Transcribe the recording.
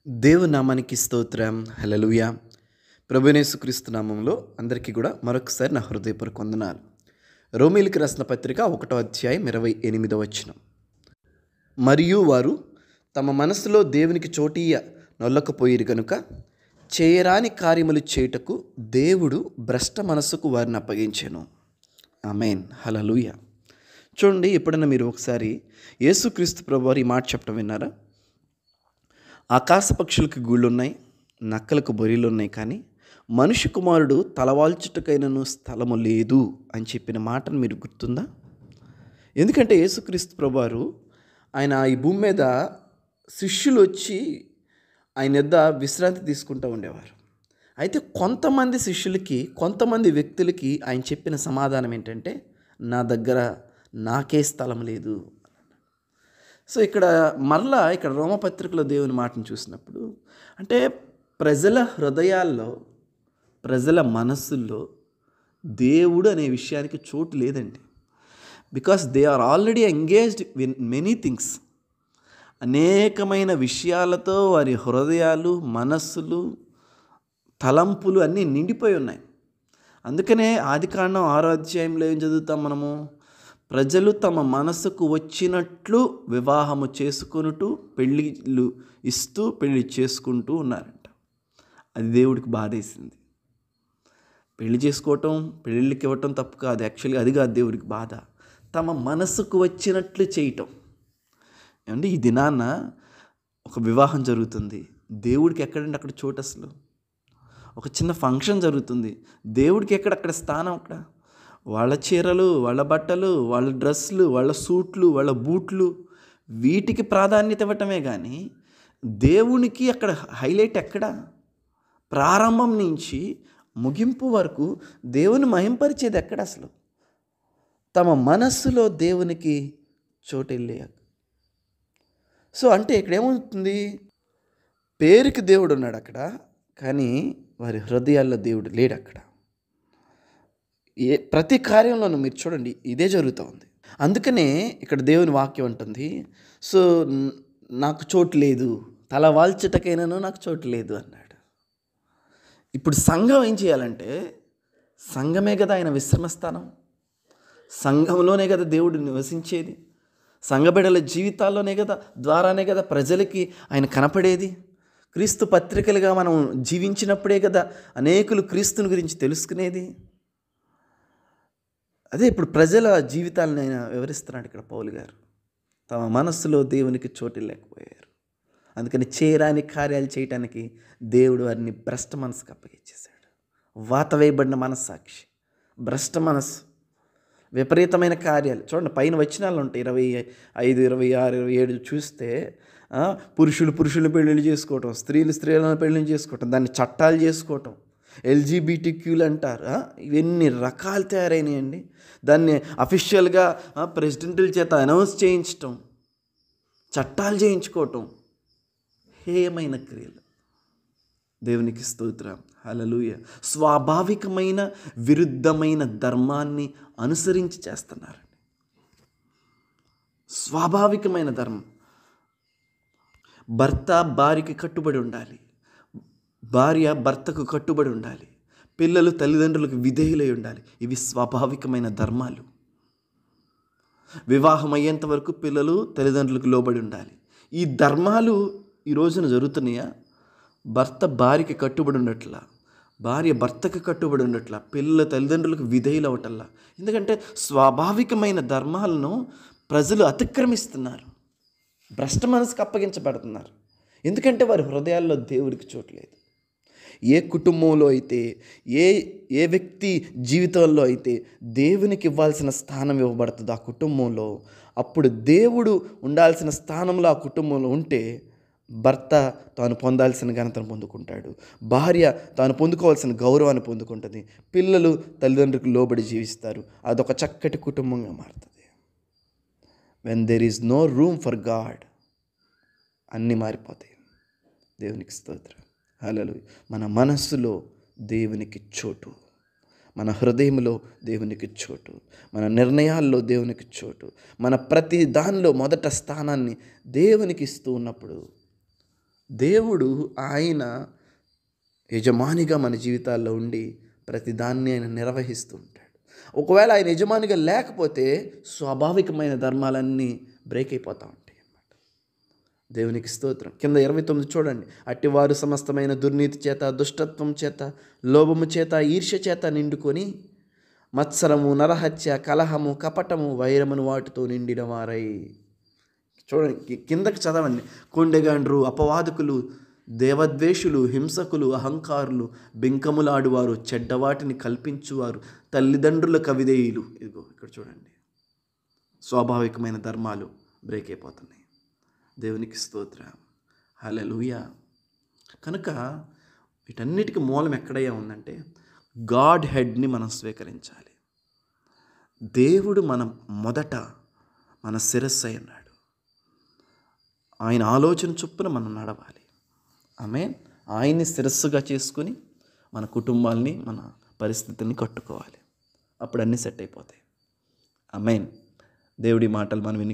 దేవుని నామానికి స్తోత్రం. హల్లెలూయా. ప్రభువైన యేసుక్రీస్తు నామంలో అందరికీ కూడా మరొకసారి నా హృదయపూర్వక వందనాలు. రోమీయులకు రాసిన పత్రిక 1వ అధ్యాయం 28వ వచనం. మరియు వారు తమ మనసులో దేవునికి చోటీయ నొల్లకపోయిరు గనుక చేయరాని కార్యములు చేయుటకు దేవుడు భ్రష్ట మనస్సుకు వారిని అప్పగించెను. ఆమేన్. హల్లెలూయా. చూడండి, ఎప్పుడైనా మీరు ఒకసారి యేసుక్రీస్తు ప్రభువారు ఈ మాట చెప్పడం విన్నారా? ఆకాశ పక్షులకు గూళ్ళున్నాయి, నక్కలకు బొరియలు ఉన్నాయి, కానీ మనుష్య కుమారుడు తలవాల్చుటకైనను స్థలము లేదు అని చెప్పిన మాటను మీరు గుర్తుందా? ఎందుకంటే యేసుక్రీస్తు ప్రభువారు ఆయన ఈ భూమి మీద శిష్యులు వచ్చి ఆయన యొద్ద విశ్రాంతి తీసుకుంటూ ఉండేవారు. అయితే కొంతమంది శిష్యులకి, కొంతమంది వ్యక్తులకి ఆయన చెప్పిన సమాధానం ఏంటంటే, నా దగ్గర నాకే స్థలం లేదు. సో ఇక్కడ రోమపత్రికలో దేవుని మాటను చూసినప్పుడు, అంటే ప్రజల హృదయాల్లో, ప్రజల మనస్సుల్లో దేవుడు అనే విషయానికి చోటు లేదండి. Because they are already engaged in many things. అనేకమైన విషయాలతో వారి హృదయాలు, మనస్సులు, తలంపులు అన్నీ నిండిపోయి ఉన్నాయి. అందుకనే ఆదికాండం 6వ అధ్యాయంలో ఏం చదువుతాం మనము? ప్రజలు తమ మనసుకు వచ్చినట్లు వివాహము చేసుకొనుటూ, పెళ్ళిళ్ళు ఇస్తూ పెళ్ళి చేసుకుంటూ ఉన్నారంట. అది దేవుడికి బాధేసింది. పెళ్లి చేసుకోవటం, పెళ్ళిళ్ళకి ఇవ్వటం తప్పు కాదు. యాక్చువల్గా అది కాదు దేవుడికి బాధ. తమ మనసుకు వచ్చినట్లు చేయటం. ఏమంటే ఈ దినాన్న ఒక వివాహం జరుగుతుంది, దేవుడికి ఎక్కడండి అక్కడ చోటు? అసలు ఒక చిన్న ఫంక్షన్ జరుగుతుంది, దేవుడికి అక్కడ స్థానం? అక్కడ వాళ్ళ చీరలు, వాళ్ళ బట్టలు, వాళ్ళ డ్రెస్సులు, వాళ్ళ సూట్లు, వాళ్ళ బూట్లు, వీటికి ప్రాధాన్యత ఇవ్వటమే కానీ దేవునికి అక్కడ హైలైట్ ఎక్కడ? ప్రారంభం నుంచి ముగింపు వరకు దేవుని మహింపరిచేది ఎక్కడ అసలు? తమ మనస్సులో దేవునికి చోటు వెళ్ళాక. సో అంటే ఇక్కడ ఏమవుతుంది? పేరుకి దేవుడు ఉన్నాడు అక్కడ, కానీ వారి హృదయాల్లో దేవుడు లేడు అక్కడ. ప్రతి కార్యంలోనూ మీరు చూడండి, ఇదే జరుగుతూ ఉంది. అందుకనే ఇక్కడ దేవుని వాక్యం ఉంటుంది, సో నాకు చోటు లేదు, తల వాల్చటకైనాను నాకు చోటు లేదు అన్నాడు. ఇప్పుడు సంఘం ఏం చేయాలంటే, సంఘమే కదా ఆయన విశ్రమస్థానం, సంఘంలోనే కదా దేవుడు నివసించేది, సంఘబిడ్డల జీవితాల్లోనే కదా, ద్వారానే కదా ప్రజలకి ఆయన కనపడేది. క్రీస్తు పత్రికలుగా మనం జీవించినప్పుడే కదా అనేకులు క్రీస్తుని గురించి తెలుసుకునేది. అదే ఇప్పుడు ప్రజల జీవితాలను ఆయన వివరిస్తున్నాడు ఇక్కడ పౌలు గారు. తమ మనస్సులో దేవునికి చోటు లేకపోయారు, అందుకని చేయరాని కార్యాలు చేయటానికి దేవుడు వారిని భ్రష్ట మనసుకు అప్పగించేశాడు. వాత వేయబడిన మనస్సాక్షి, భ్రష్ట మనస్సు, విపరీతమైన కార్యాలు. చూడండి, పైన వచనాలు ఉంటాయి 25, 26, 27 చూస్తే పురుషులు పెళ్ళిళ్ళు చేసుకోవటం, స్త్రీలను పెళ్ళిళ్ళు చేసుకోవటం, దాన్ని చట్టాలు చేసుకోవటం, ఎల్జీబీటీక్యూలు అంటారు. ఇవన్నీ రకాలు తయారైనాయండి. దాన్ని అఫీషియల్గా ప్రెసిడెంట్ల చేత అనౌన్స్ చేయించటం, చట్టాలు చేయించుకోవటం, హేయమైన క్రియలు. దేవునికి స్తోత్రం. హల్లెలూయా. స్వాభావికమైన విరుద్ధమైన ధర్మాన్ని అనుసరించి చేస్తున్నారండి. స్వాభావికమైన ధర్మం. భర్త భార్యకి కట్టుబడి ఉండాలి, భార్య భర్తకు కట్టుబడి ఉండాలి, పిల్లలు తల్లిదండ్రులకు విధేయులై ఉండాలి. ఇవి స్వాభావికమైన ధర్మాలు. వివాహం అయ్యేంత వరకు పిల్లలు తల్లిదండ్రులకు లోబడి ఉండాలి. ఈ ధర్మాలు ఈ రోజున జరుగుతున్నాయా? భర్త భార్యకి కట్టుబడి ఉండట్లా, భార్య భర్తకు కట్టుబడి ఉండట్లా, పిల్లల తల్లిదండ్రులకు విధేయులు అవటల్లా. ఎందుకంటే స్వాభావికమైన ధర్మాలను ప్రజలు అతిక్రమిస్తున్నారు, భ్రష్ట మనసుకు అప్పగించబడుతున్నారు. ఎందుకంటే వారి హృదయాల్లో దేవుడికి చోటు లేదు. ఏ కుటుంబంలో అయితే, ఏ వ్యక్తి జీవితంలో అయితే దేవునికి ఇవ్వాల్సిన స్థానం ఇవ్వబడుతుందో ఆ కుటుంబంలో, అప్పుడు దేవుడు ఉండాల్సిన స్థానంలో ఆ కుటుంబంలో ఉంటే భర్త తాను పొందాల్సిన ఘనతను పొందుకుంటాడు, భార్య తాను పొందుకోవాల్సిన గౌరవాన్ని పొందుకుంటుంది, పిల్లలు తల్లిదండ్రులకు లోబడి జీవిస్తారు. అదొక చక్కటి కుటుంబంగా మారుతుంది. When there is no room for God, అన్నీ మారిపోతాయి. దేవునికి స్తోత్రం. హల్లెలూయా. మన మనస్సులో దేవునికి చోటు, మన హృదయంలో దేవునికి చోటు, మన నిర్ణయాల్లో దేవునికి చోటు, మన ప్రతి దానిలో మొదట స్థానాన్ని దేవునికి ఇస్తూ ఉన్నప్పుడు దేవుడు ఆయన యజమానిగా మన జీవితాల్లో ఉండి ప్రతి దాన్ని ఆయన నిర్వహిస్తూ ఉంటాడు. ఒకవేళ ఆయన యజమానిగా లేకపోతే స్వాభావికమైన ధర్మాలన్నీ బ్రేక్ అయిపోతూ ఉంటాయి అన్నమాట. దేవునికి స్తోత్రం. కింద 29 చూడండి. అట్టివారు సమస్తమైన దుర్నీతి చేత, దుష్టత్వం చేత, లోభము చేత, ఈర్ష్య చేత నిండుకొని మత్సరము, నరహత్య, కలహము, కపటము, వైరమును వాటితో నిండిన వారై. చూడండి, కిందకి చదవండి. కొండెగాండ్రు, అపవాదకులు, దేవద్వేషులు, హింసకులు, అహంకారులు, బింకములాడువారు, చెడ్డవాటిని కల్పించువారు, తల్లిదండ్రుల కవిదేయులు. ఇదిగో ఇక్కడ చూడండి, స్వాభావికమైన ధర్మాలు బ్రేక్ అయిపోతున్నాయి. దేవునికి స్తోత్రం. హల్లెలూయా. కనుక వీటన్నిటికీ మూలం ఎక్కడయ్యా ఉందంటే గాడ్ హెడ్ని మనం స్వీకరించాలి. దేవుడు మొదట మన శిరస్సు అయి ఉన్నాడు. ఆయన ఆలోచన చొప్పున మనం నడవాలి. ఆమేన్. ఆయన్ని శిరస్సుగా చేసుకుని మన కుటుంబాల్ని, మన పరిస్థితుల్ని కట్టుకోవాలి. అప్పుడు అన్నీ సెట్ అయిపోతాయి. ఆమేన్. దేవుడి మాటలు మనం విని